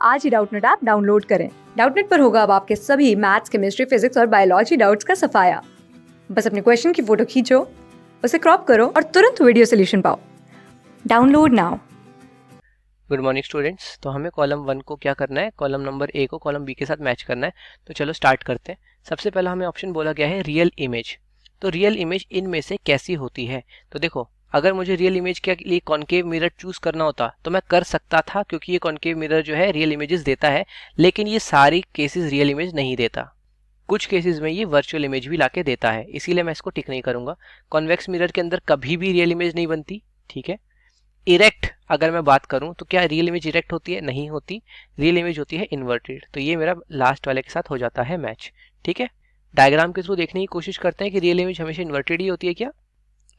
आज ही Doubtnut app download करें। Doubtnut पर होगा अब आपके सभी मैथ्स, केमिस्ट्री, फिजिक्स और बायोलॉजी डाउट्स का सफाया। बस अपने क्वेश्चन की फोटो खींचो, उसे क्रॉप करो और तुरंत वीडियो सोल्यूशन पाओ। Download now. Good morning students. तो हमें कॉलम 1 को क्या करना है, कॉलम नंबर ए को कॉलम बी के साथ मैच करना है। तो चलो स्टार्ट करते हैं। सबसे पहला हमें ऑप्शन बोला गया है रियल इमेज। तो रियल इमेज इनमें से कैसी होती है? तो देखो, अगर मुझे रियल इमेज के लिए कॉन्केव मिरर चूज करना होता तो मैं कर सकता था, क्योंकि ये कॉन्केव मिरर जो है रियल इमेजेस देता है, लेकिन ये सारी केसेस रियल इमेज नहीं देता। कुछ केसेस में ये वर्चुअल इमेज भी लाके देता है, इसीलिए मैं इसको टिक नहीं करूंगा। कॉन्वेक्स मिरर के अंदर कभी भी रियल इमेज नहीं बनती, ठीक है। इरेक्ट अगर मैं बात करूं तो क्या रियल इमेज इरेक्ट होती है? नहीं होती। रियल इमेज होती है इन्वर्टेड। तो ये मेरा लास्ट वाले के साथ हो जाता है मैच, ठीक है। डायग्राम के थ्रू देखने की कोशिश करते हैं कि रियल इमेज हमेशा इन्वर्टेड ही होती है क्या।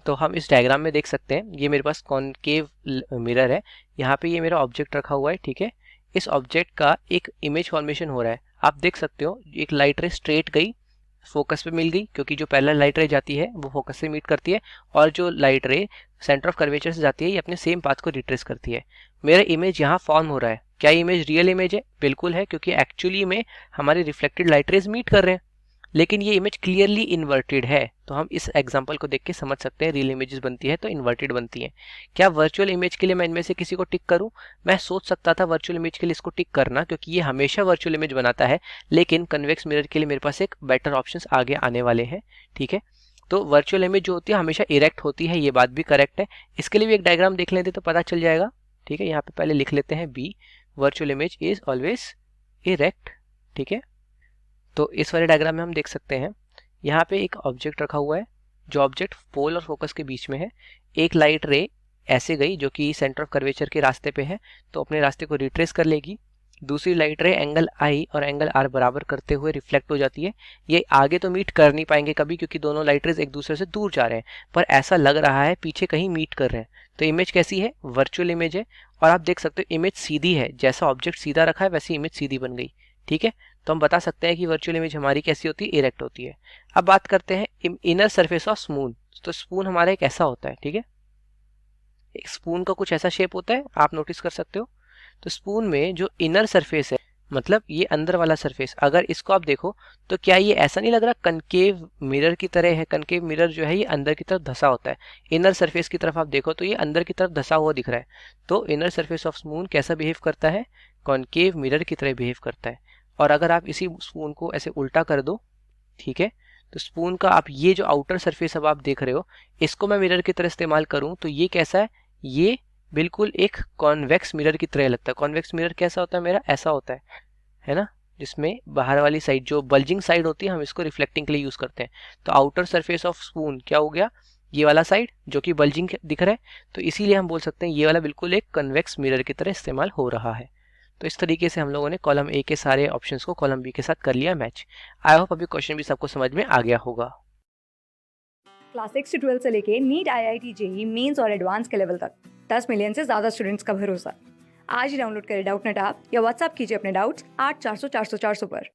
तो हम इस डायग्राम में देख सकते हैं, ये मेरे पास कॉनकेव मिरर है। यहाँ पे ये मेरा ऑब्जेक्ट रखा हुआ है, ठीक है। इस ऑब्जेक्ट का एक इमेज फॉर्मेशन हो रहा है। आप देख सकते हो एक लाइट रे स्ट्रेट गई, फोकस पे मिल गई, क्योंकि जो पहला लाइट रे जाती है वो फोकस से मीट करती है, और जो लाइट रे सेंटर ऑफ कर्वेचर से जाती है ये अपने सेम पाथ को रिट्रेस करती है। मेरा इमेज यहाँ फॉर्म हो रहा है। क्या इमेज रियल इमेज है? बिल्कुल है, क्योंकि एक्चुअली में हमारे रिफ्लेक्टेड लाइट रेज मीट कर रहे हैं। लेकिन ये इमेज क्लियरली इन्वर्टेड है, तो हम इस एग्जांपल को देख के समझ सकते हैं रियल इमेजेस बनती है तो इन्वर्टेड बनती है। क्या वर्चुअल इमेज के लिए मैं इनमें से किसी को टिक करूं? मैं सोच सकता था वर्चुअल इमेज के लिए इसको टिक करना, क्योंकि ये हमेशा वर्चुअल इमेज बनाता है, लेकिन कन्वेक्स मिरर के लिए मेरे पास एक बेटर ऑप्शंस आगे आने वाले हैं, ठीक है। तो वर्चुअल इमेज जो होती है हमेशा इरेक्ट होती है, ये बात भी करेक्ट है। इसके लिए भी एक डायग्राम देख लेते तो पता चल जाएगा, ठीक है। यहाँ पे पहले लिख लेते हैं B, virtual image is always erect, ठीक है। तो इस वाले डायग्राम में हम देख सकते हैं, यहाँ पे एक ऑब्जेक्ट रखा हुआ है, जो ऑब्जेक्ट पोल और फोकस के बीच में है। एक लाइट रे ऐसे गई जो कि सेंटर ऑफ कर्वेचर के रास्ते पे है, तो अपने रास्ते को रिट्रेस कर लेगी। दूसरी लाइट रे एंगल आई और एंगल आर बराबर करते हुए रिफ्लेक्ट हो जाती है। ये आगे तो मीट कर नहीं पाएंगे कभी, क्योंकि दोनों लाइट रेज एक दूसरे से दूर जा रहे हैं, पर ऐसा लग रहा है पीछे कहीं मीट कर रहे हैं। तो इमेज कैसी है? वर्चुअल इमेज है। और आप देख सकते हो इमेज सीधी है, जैसा ऑब्जेक्ट सीधा रखा है वैसी इमेज सीधी बन गई, ठीक है। तो हम बता सकते हैं कि वर्चुअल इमेज हमारी कैसी होती है? इरेक्ट होती है। अब बात करते हैं इनर सरफेस ऑफ स्पून। तो स्पून हमारा एक ऐसा होता है, ठीक है। एक स्पून का कुछ ऐसा शेप होता है, आप नोटिस कर सकते हो। तो स्पून में जो इनर सरफेस है, मतलब ये अंदर वाला सरफेस, अगर इसको आप देखो तो क्या ये ऐसा नहीं लग रहा कनकेव मिरर की तरह है? कनकेव मिरर जो है ये अंदर की तरफ धसा होता है। इनर सरफेस की तरफ आप देखो तो ये अंदर की तरफ धसा हुआ दिख रहा है। तो इनर सरफेस ऑफ स्पून कैसा बिहेव करता है? कॉनकेव मिरर की तरह बिहेव करता है। और अगर आप इसी स्पून को ऐसे उल्टा कर दो, ठीक है, तो स्पून का आप ये जो आउटर सरफेस अब आप देख रहे हो, इसको मैं मिरर की तरह इस्तेमाल करूं तो ये कैसा है? ये बिल्कुल एक कॉन्वेक्स मिरर की तरह लगता है। कॉन्वेक्स मिरर कैसा होता है? मेरा ऐसा होता है ना, जिसमें बाहर वाली साइड जो बल्जिंग साइड होती है हम इसको रिफ्लेक्टिंग के लिए यूज करते हैं। तो आउटर सरफेस ऑफ स्पून क्या हो गया? ये वाला साइड जो कि बल्जिंग दिख रहा है। तो इसीलिए हम बोल सकते हैं ये वाला बिल्कुल एक कन्वेक्स मिरर की तरह इस्तेमाल हो रहा है। तो इस तरीके से हम लोगों ने कॉलम ए के सारे ऑप्शंस को कॉलम बी के साथ कर लिया मैच। आई होप अभी क्वेश्चन भी सबको समझ में आ गया होगा। क्लास 6 से 12 से लेके नीट, IIT, JEE मेंस और एडवांस के लेवल तक 10 मिलियन से ज्यादा स्टूडेंट्स का भरोसा। आज ही डाउनलोड करें डाउटनेट ऐप या व्हाट्सएप कीजिए अपने डाउट्स 8400 400 400 पर।